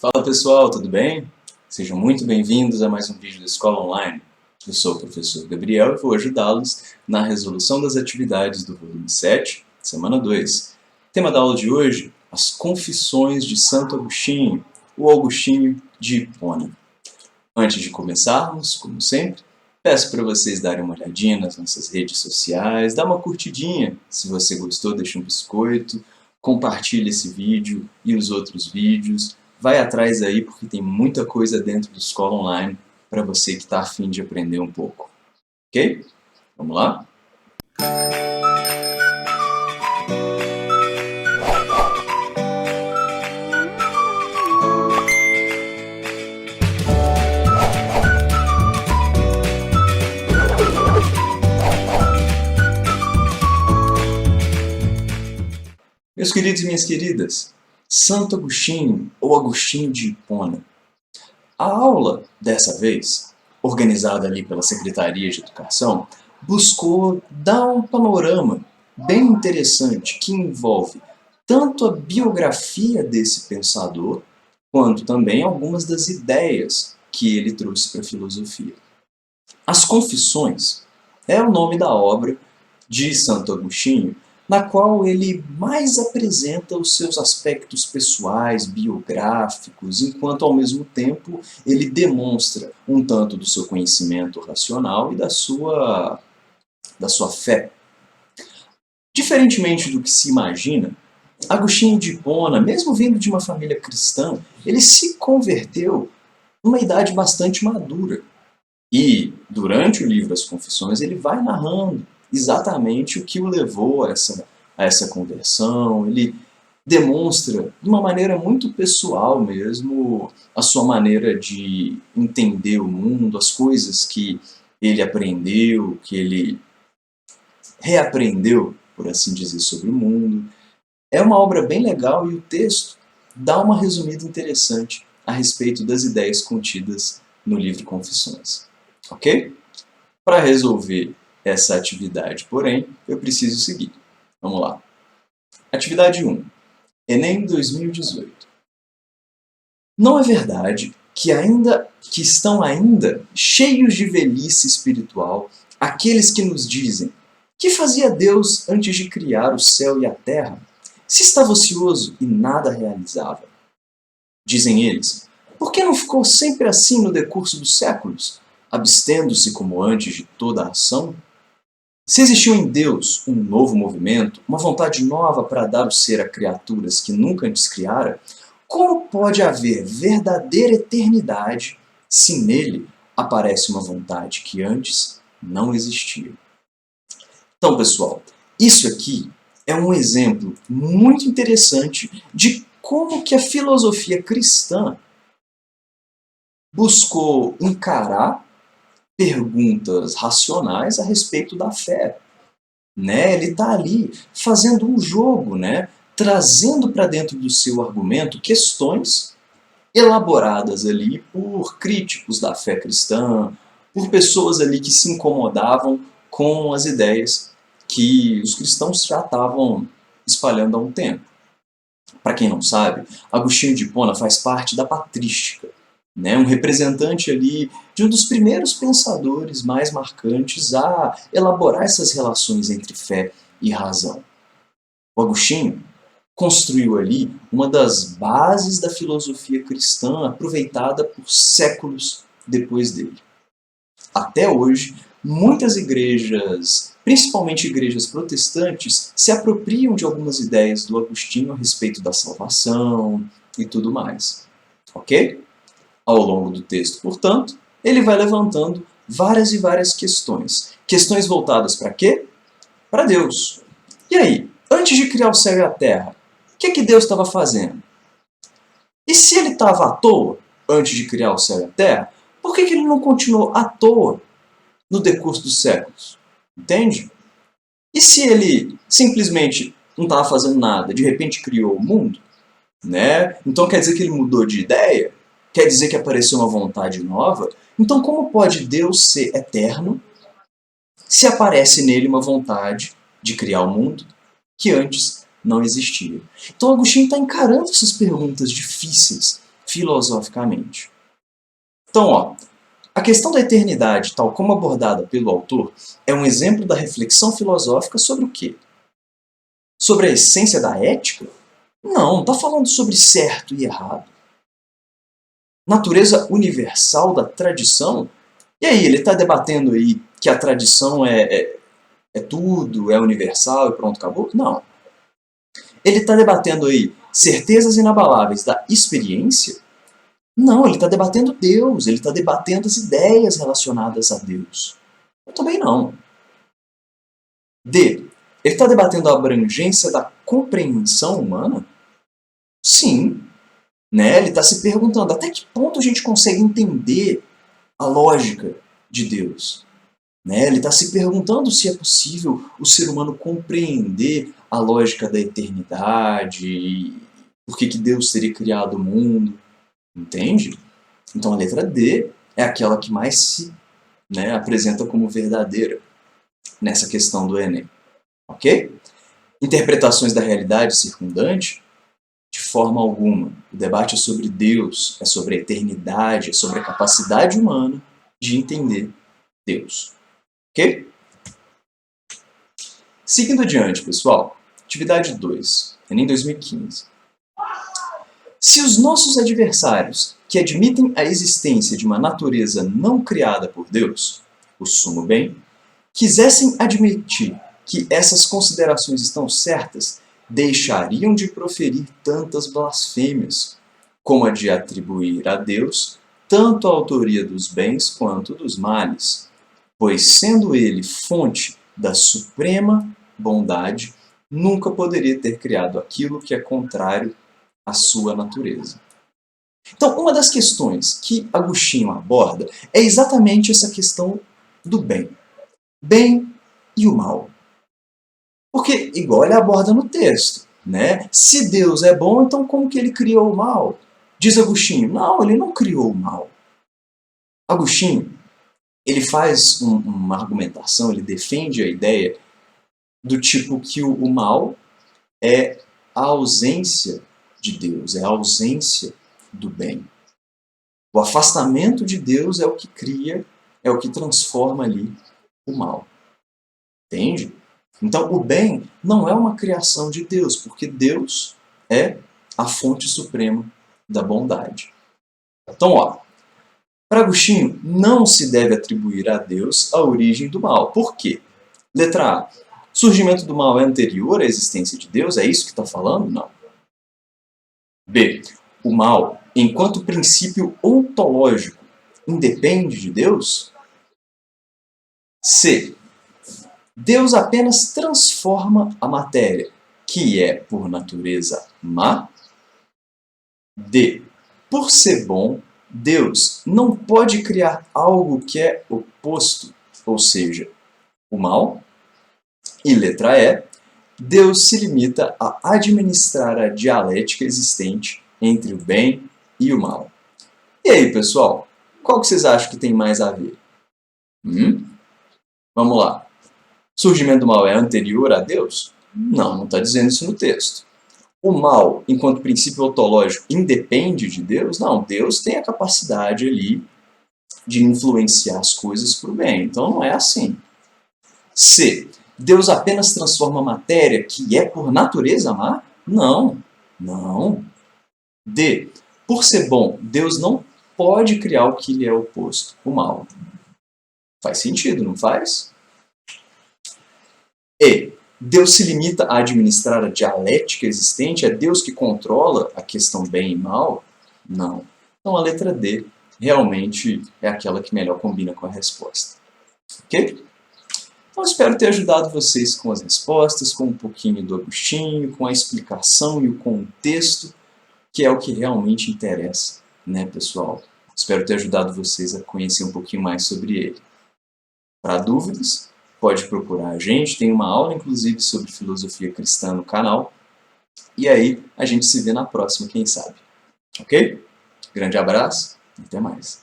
Fala pessoal, tudo bem? Sejam muito bem-vindos a mais um vídeo da Escola Online. Eu sou o professor Gabriel e vou ajudá-los na resolução das atividades do volume 7, semana 2. Tema da aula de hoje, as Confissões de Santo Agostinho, o Agostinho de Hipona. Antes de começarmos, como sempre, peço para vocês darem uma olhadinha nas nossas redes sociais, dá uma curtidinha, se você gostou, deixa um biscoito, compartilhe esse vídeo e os outros vídeos. Vai atrás aí porque tem muita coisa dentro do Escola Online para você que está a fim de aprender um pouco. Ok? Vamos lá? Meus queridos e minhas queridas, Santo Agostinho ou Agostinho de Hipona. A aula, dessa vez, organizada ali pela Secretaria de Educação, buscou dar um panorama bem interessante que envolve tanto a biografia desse pensador, quanto também algumas das ideias que ele trouxe para a filosofia. As Confissões é o nome da obra de Santo Agostinho, na qual ele mais apresenta os seus aspectos pessoais, biográficos, enquanto ao mesmo tempo ele demonstra um tanto do seu conhecimento racional e da sua fé. Diferentemente do que se imagina, Agostinho de Hipona, mesmo vindo de uma família cristã, ele se converteu numa idade bastante madura. E, durante o livro As Confissões, ele vai narrando exatamente o que o levou a essa conversão. Ele demonstra, de uma maneira muito pessoal mesmo, a sua maneira de entender o mundo, as coisas que ele aprendeu, que ele reaprendeu, por assim dizer, sobre o mundo. É uma obra bem legal e o texto dá uma resumida interessante a respeito das ideias contidas no livro Confissões. Ok? Para resolver essa atividade, porém, eu preciso seguir. Vamos lá. Atividade 1. Enem 2018. Não é verdade que estão ainda cheios de velhice espiritual aqueles que nos dizem: que fazia Deus antes de criar o céu e a terra, se estava ocioso e nada realizava? Dizem eles: por que não ficou sempre assim no decurso dos séculos, abstendo-se como antes de toda a ação? Se existiu em Deus um novo movimento, uma vontade nova para dar o ser a criaturas que nunca antes criara, como pode haver verdadeira eternidade se nele aparece uma vontade que antes não existia? Então, pessoal, isso aqui é um exemplo muito interessante de como que a filosofia cristã buscou encarar perguntas racionais a respeito da fé. Ele está ali fazendo um jogo, trazendo para dentro do seu argumento questões elaboradas ali por críticos da fé cristã, por pessoas ali que se incomodavam com as ideias que os cristãos já estavam espalhando há um tempo. Para quem não sabe, Agostinho de Hipona faz parte da patrística, um representante ali de um dos primeiros pensadores mais marcantes a elaborar essas relações entre fé e razão. O Agostinho construiu ali uma das bases da filosofia cristã aproveitada por séculos depois dele. Até hoje, muitas igrejas, principalmente igrejas protestantes, se apropriam de algumas ideias do Agostinho a respeito da salvação e tudo mais. Ok? Ao longo do texto, portanto, ele vai levantando várias e várias questões. Questões voltadas para quê? Para Deus. E aí, antes de criar o céu e a terra, o que Deus estava fazendo? E se ele estava à toa antes de criar o céu e a terra, por que ele não continuou à toa no decurso dos séculos? Entende? E se ele simplesmente não estava fazendo nada, de repente criou o mundo? Então quer dizer que ele mudou de ideia? Quer dizer que apareceu uma vontade nova? Então como pode Deus ser eterno se aparece nele uma vontade de criar o mundo que antes não existia? Então Agostinho está encarando essas perguntas difíceis, filosoficamente. Então, ó, a questão da eternidade, tal como abordada pelo autor, é um exemplo da reflexão filosófica sobre o quê? Sobre a essência da ética? Não está falando sobre certo e errado. Natureza universal da tradição? E aí, ele está debatendo aí que a tradição é tudo, é universal e pronto, acabou? Não. Ele está debatendo aí certezas inabaláveis da experiência? Não, ele está debatendo Deus, ele está debatendo as ideias relacionadas a Deus. Eu também não. D. Ele está debatendo a abrangência da compreensão humana? Sim. Né? Ele está se perguntando até que ponto a gente consegue entender a lógica de Deus. Né? Ele está se perguntando se é possível o ser humano compreender a lógica da eternidade e por que Deus teria criado o mundo. Entende? Então a letra D é aquela que mais se apresenta como verdadeira nessa questão do Enem. Ok? Interpretações da realidade circundante? De forma alguma. O debate é sobre Deus, é sobre a eternidade, é sobre a capacidade humana de entender Deus. Ok? Seguindo adiante, pessoal. Atividade 2, Enem 2015. Se os nossos adversários, que admitem a existência de uma natureza não criada por Deus, o sumo bem, quisessem admitir que essas considerações estão certas, deixariam de proferir tantas blasfêmias, como a de atribuir a Deus tanto a autoria dos bens quanto dos males, pois, sendo ele fonte da suprema bondade, nunca poderia ter criado aquilo que é contrário à sua natureza. Então, uma das questões que Agostinho aborda é exatamente essa questão do bem. Bem e o mal. Porque, igual ele aborda no texto, né? Se Deus é bom, então como que ele criou o mal? Diz Agostinho, não, ele não criou o mal. Agostinho, ele faz uma argumentação, ele defende a ideia do tipo que o mal é a ausência de Deus, é a ausência do bem. O afastamento de Deus é o que cria, é o que transforma ali o mal. Entende? Então, o bem não é uma criação de Deus, porque Deus é a fonte suprema da bondade. Então, ó, para Agostinho, não se deve atribuir a Deus a origem do mal. Por quê? Letra A. Surgimento do mal é anterior à existência de Deus? É isso que está falando? Não. B. O mal, enquanto princípio ontológico, independe de Deus? C. Deus apenas transforma a matéria, que é, por natureza, má. D. Por ser bom, Deus não pode criar algo que é oposto, ou seja, o mal. E letra E. Deus se limita a administrar a dialética existente entre o bem e o mal. E aí, pessoal? Qual que vocês acham que tem mais a ver? Vamos lá. Surgimento do mal é anterior a Deus? Não, não está dizendo isso no texto. O mal, enquanto princípio ontológico, independe de Deus? Não, Deus tem a capacidade ali de influenciar as coisas para o bem. Então não é assim. C. Deus apenas transforma a matéria que é por natureza má? Não, não. D. Por ser bom, Deus não pode criar o que lhe é oposto, o mal. Faz sentido, não faz? E. Deus se limita a administrar a dialética existente? É Deus que controla a questão bem e mal? Não. Então a letra D realmente é aquela que melhor combina com a resposta. Ok? Então espero ter ajudado vocês com as respostas, com um pouquinho do Agostinho, com a explicação e o contexto, que é o que realmente interessa, né, pessoal? Espero ter ajudado vocês a conhecer um pouquinho mais sobre ele. Para dúvidas, pode procurar a gente, tem uma aula inclusive sobre filosofia cristã no canal. E aí a gente se vê na próxima, quem sabe. Ok? Grande abraço e até mais.